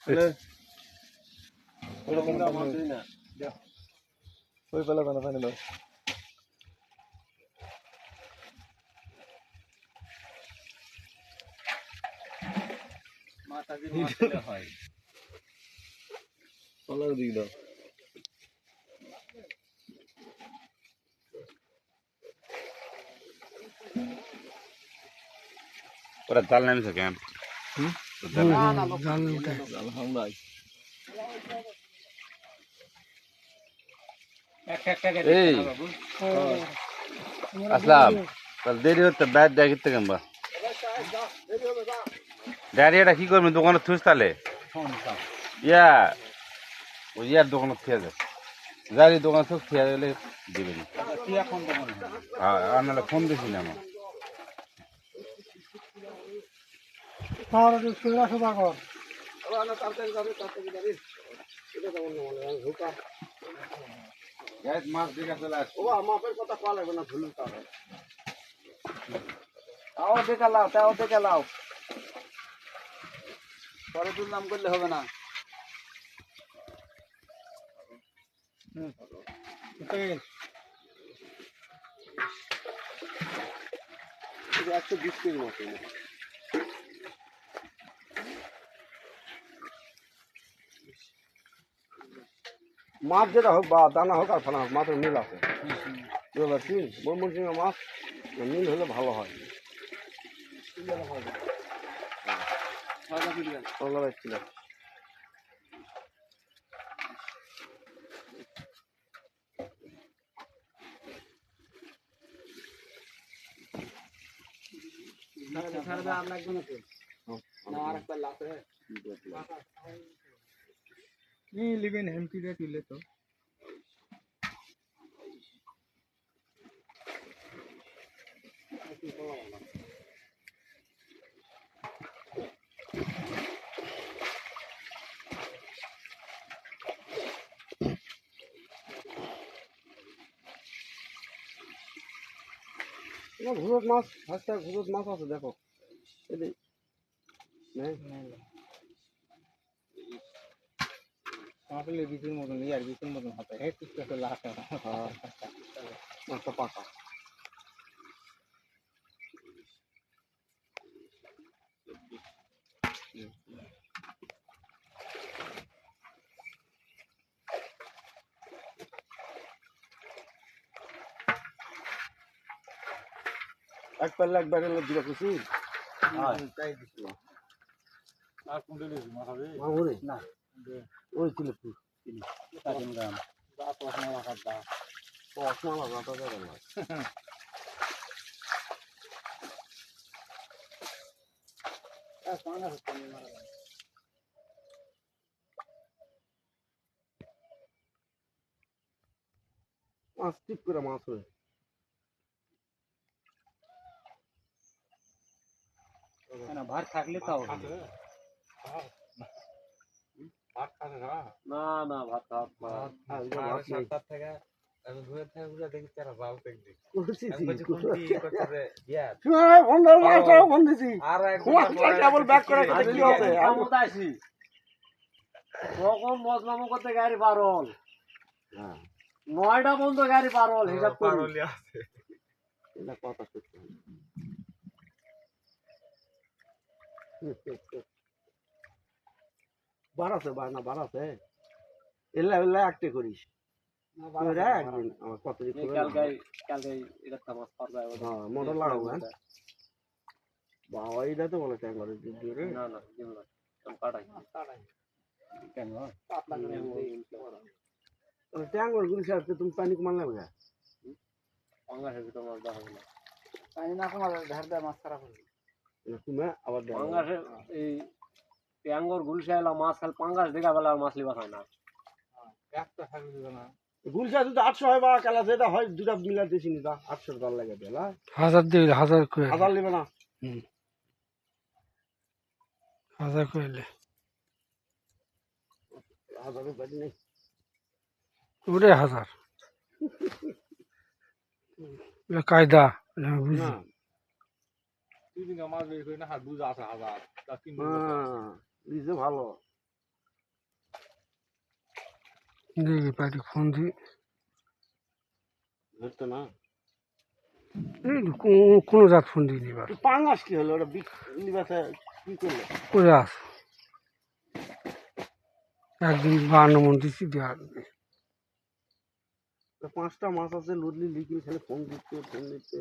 ওই পেলে কোনো পানি দাও মাথা দিয়ে মারতে হয় কলার দিক দাও ওরা জাল নেমেছে কেন জাল উঠে হামলাই এই আসলাম তাহলে দেরি হচ্ছে ব্যাট দেখতে কেমবা ড্যাডি এটা কি করবেন দোকানে থুস তাহলে ইয়া ওই ইয়ার দোকানে থুয়ে যায় গাড়ি দোকান থুস থুয়ে গেলে দিবেন আর নাহলে ফোন দিছি না আমার মাছ দেখে চলে আসছে মাপের কথা কয়া লাগবে না ভুল তাও দেখে লাও পরে তোর নাম করলে হবে না একশো 20 কেজি মতো মাছ যেটা হোক বা দানা হোক আর ফানা হোক মাছের মিল আছে বুঝতে পারছি ময়মনসিংহের মাছ মিল হলে ভালো হয় লিবেন হেমটিটা তুলে তো ঘুরত মাছ হাসতে ঘুরত মাছ আছে দেখো আসলে বিচুর মতন ইয়ার বিচুর মতন হতে হে ঠিক আছে লাস্ট মাছটা পাকা এক পাল্লা এক ব্যারেল দিলা খুশি তাই দিছিল আর কোন দিলি মাখাবে মাগুরে না ওই ছিল পুর চিনি কাটিং গ্রাম দা পছনা লাগা দা পছনা লাগা তো গেল আ পানা হচ্ছে মারা মাছ টিপ করে মাছ হয় না ভাত থাকলে তাও ভাত খাবে না না ভাত ভাত ভাত সাতটার থেকে আমি ঘুরে থেকে ঘুরে দেখি তারা ভাও দেখি বদনাম করতে গাড়ি পারল 9টা বন্ধ গাড়ি পারল হিসাব করে কথা বাড়াছে বাড়না বাড়াছে এলা এলা একটে করিস একদিন আমার কত মোটর লাগাবো বাবা এটা তো বলে ট্যাঙ্গরের না না ট্যাঙ্গর গুলি সাথে তুমি পানি কমান লাগবে পানি না কমালে ধার দেয় মাছ খারাপ হবে তুমি আবার এই ট্যাঙ্গর গুলশা এলা মাছ খাল পাঙ্গাস দেখা বেলা মাছ লিবা হয় না একটা থাকবে না গুলশা যদি 800 হয় বা কালা যেটা হয় দুটা মিলা দিছি না 800 টাকা লাগে দেলা 1000 দিলে 1000 করে 1000 লিবে না 1000 কইলে 1000 এর বাড়ি নেই ওরে 1000 এটা কায়দা বুঝি তুই দিন আমার বের কই না হাত বুঝা আছে 1000 তা 3 বুঝে ভালো দেখি পারি ফোন দিই ধরতো না এই কোনো জাত ফোন দিই এবার পাঙ্গাস কি হলো ওটা নিবাসে কি করলো করে আস একদিন 52 মন দিচ্ছি দেওয়ার 5টা মাছ আছে লুদলি লিখি খালি ফোন দিচ্ছে